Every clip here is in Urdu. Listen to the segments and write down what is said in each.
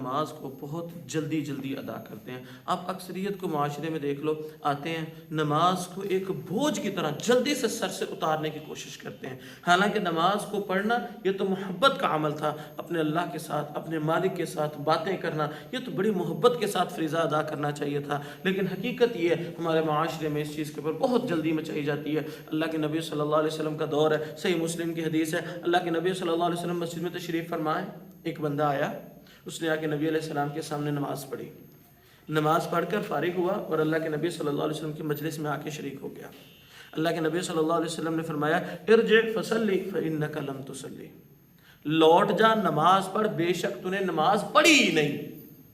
نماز کو بہت جلدی جلدی ادا کرتے ہیں۔ آپ اکثریت کو معاشرے میں دیکھ لو، آتے ہیں نماز کو ایک بوجھ کی طرح جلدی سے سر سے اتارنے کی کوشش کرتے ہیں، حالانکہ نماز کو پڑھنا یہ تو محبت کا عمل تھا، اپنے اللہ کے ساتھ، اپنے مالک کے ساتھ باتیں کرنا، یہ تو بڑی محبت کے ساتھ فریضہ ادا کرنا چاہیے تھا۔ لیکن حقیقت یہ ہے ہمارے معاشرے میں اس چیز کے اوپر بہت جلدی مچائی جاتی ہے۔ اللہ کے نبی صلی اللہ علیہ وسلم کا دور ہے، صحیح مسلم کی حدیث ہے، اللہ کے نبی صلی اللہ علیہ وسلم مسجد میں تشریف فرمائے، ایک بندہ آیا، اس نے آ کے نبی علیہ السلام کے سامنے نماز پڑھی، نماز پڑھ کر فارغ ہوا اور اللہ کے نبی صلی اللہ علیہ وسلم کی مجلس میں آ کے شریک ہو گیا۔ اللہ کے نبی صلی اللہ علیہ وسلم نے فرمایا ارجع فصلی فإنک لم تصلی، لوٹ جا نماز پڑھ، بے شک تو نے نماز پڑھی ہی نہیں۔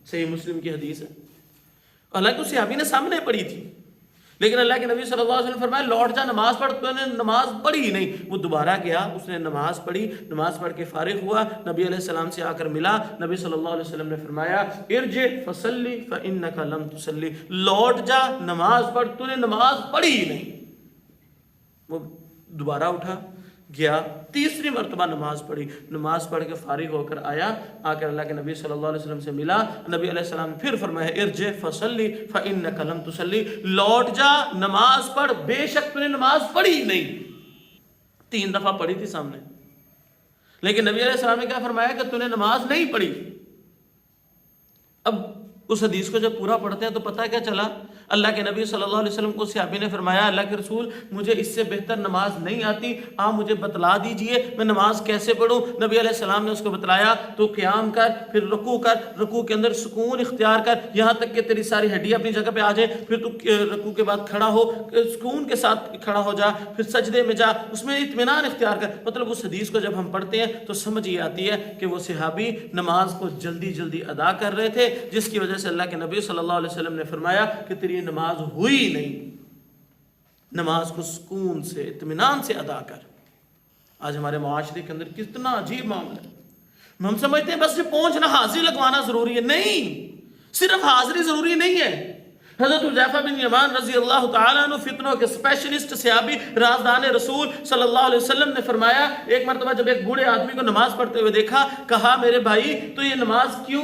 صحیح مسلم کی حدیث ہے، حالانکہ اس صحابی نے سامنے پڑھی تھی، لیکن اللہ کے نبی صلی اللہ علیہ وسلم فرمایا لوٹ جا نماز پڑھ، تو نے نماز پڑھی ہی نہیں۔ وہ دوبارہ گیا، اس نے نماز پڑھی، نماز پڑھ کے فارغ ہوا، نبی علیہ السلام سے آ کر ملا، نبی صلی اللہ علیہ وسلم نے فرمایا ارجع فصلی فإنک لم تصلی، لوٹ جا نماز پڑھ، تو نے نماز پڑھی ہی نہیں۔ وہ دوبارہ اٹھا گیا، تیسری مرتبہ نماز پڑھی، نماز پڑھ کے فارغ ہو کر آیا، آ کر اللہ کے نبی صلی اللہ علیہ وسلم سے ملا، نبی علیہ السلام نے پھر فرمایا ارجع فصلی فإنک لم تصلی، لوٹ جا نماز پڑھ، بے شک تو نے نماز پڑھی ہی نہیں۔ 3 دفعہ پڑھی تھی سامنے، لیکن نبی علیہ السلام نے کیا فرمایا کہ تو نے نماز نہیں پڑھی۔ اب اس حدیث کو جب پورا پڑھتے ہیں تو پتہ کیا چلا، اللہ کے نبی صلی اللہ علیہ وسلم کو صحابی نے فرمایا اللہ کے رسول مجھے اس سے بہتر نماز نہیں آتی، آپ مجھے بتلا دیجئے میں نماز کیسے پڑھوں۔ نبی علیہ السلام نے اس کو بتلایا تو قیام کر، پھر رکوع کر، رکوع کے اندر سکون اختیار کر یہاں تک کہ تیری ساری ہڈیاں اپنی جگہ پہ آ جائیں، پھر تو رکوع کے بعد کھڑا ہو، سکون کے ساتھ کھڑا ہو جا، پھر سجدے میں جا، اس میں اطمینان اختیار کر۔ مطلب اس حدیث کو جب ہم پڑھتے ہیں تو سمجھ یہ آتی ہے کہ وہ صحابی نماز کو جلدی جلدی ادا کر رہے تھے، جس کی وجہ سے اللہ کے نبی صلی اللہ علیہ وسلم نے فرمایا کہ تیری نماز ہوئی نہیں، نماز کو سکون سے اطمینان سے ادا کر۔ آج ہمارے معاشرے کے اندر کتنا عجیب معاملہ ہے، ہم سمجھتے ہیں بس یہ پہنچنا حاضری لگوانا ضروری ہے، نہیں، صرف حاضری ضروری نہیں ہے۔ حضرت حذیفہ بن یمان رضی اللہ تعالیٰ عنہ فتنوں کے اسپیشلسٹ صحابی رازدان رسول صلی اللہ علیہ وسلم نے فرمایا ایک مرتبہ جب ایک بوڑھے آدمی کو نماز پڑھتے ہوئے دیکھا، کہا میرے بھائی تو یہ نماز کیوں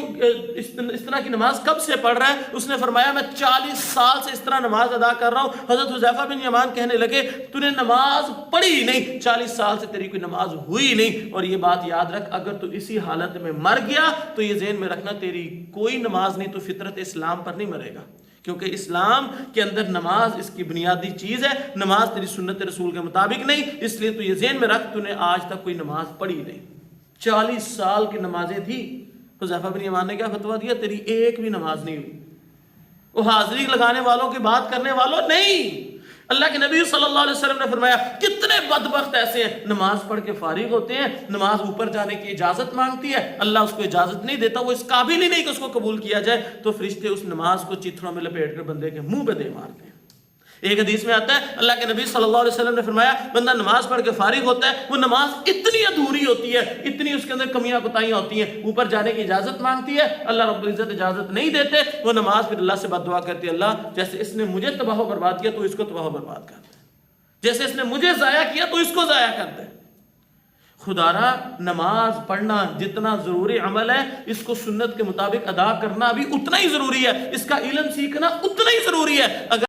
اس طرح کی نماز کب سے پڑھ رہا ہے؟ اس نے فرمایا میں 40 سال سے اس طرح نماز ادا کر رہا ہوں۔ حضرت حذیفہ بن یمان کہنے لگے تو نے نماز پڑھی ہی نہیں، 40 سال سے تیری کوئی نماز ہوئی نہیں۔ اور یہ بات یاد رکھ، اگر تو اسی حالت میں مر گیا تو یہ ذہن میں رکھنا تیری کوئی نماز نہیں، تو فطرت اسلام پر نہیں مرے گا، کیونکہ اسلام کے اندر نماز اس کی بنیادی چیز ہے، نماز تیری سنت رسول کے مطابق نہیں، اس لیے تو یہ ذہن میں رکھ تو نے آج تک کوئی نماز پڑھی نہیں۔ 40 سال کی نمازیں تھی، حذیفہ بن یمان نے کیا فتویٰ دیا؟ تیری ایک بھی نماز نہیں ہوئی۔ وہ حاضری لگانے والوں کی بات کرنے والوں نہیں، اللہ کے نبی صلی اللہ علیہ وسلم نے فرمایا کتنے بدبخت ایسے ہیں نماز پڑھ کے فارغ ہوتے ہیں، نماز اوپر جانے کی اجازت مانگتی ہے، اللہ اس کو اجازت نہیں دیتا، وہ اس قابل ہی نہیں کہ اس کو قبول کیا جائے، تو فرشتے اس نماز کو چتھڑوں میں لپیٹ کر بندے کے منہ پہ دے مارتے ہیں۔ ایک حدیث میں آتا ہے اللہ کے نبی صلی اللہ علیہ وسلم نے فرمایا بندہ نماز پڑھ کے فارغ ہوتا ہے، وہ نماز اتنی ادھوری ہوتی ہے، اتنی اس کے اندر کمیاں کوتاہیاں ہوتی ہیں، اوپر جانے کی اجازت مانگتی ہے، اللہ رب العزت اجازت نہیں دیتے، وہ نماز پھر اللہ سے بد دعا کرتی ہے اللہ جیسے اس نے مجھے تباہ و برباد کیا تو اس کو تباہ و برباد کر دے، جیسے اس نے مجھے ضائع کیا تو اس کو ضائع کر دے۔ خدا را نماز پڑھنا جتنا ضروری عمل ہے، اس کو سنت کے مطابق ادا کرنا بھی اتنا ہی ضروری ہے، اس کا علم سیکھنا اتنا ہی ضروری ہے۔ اگر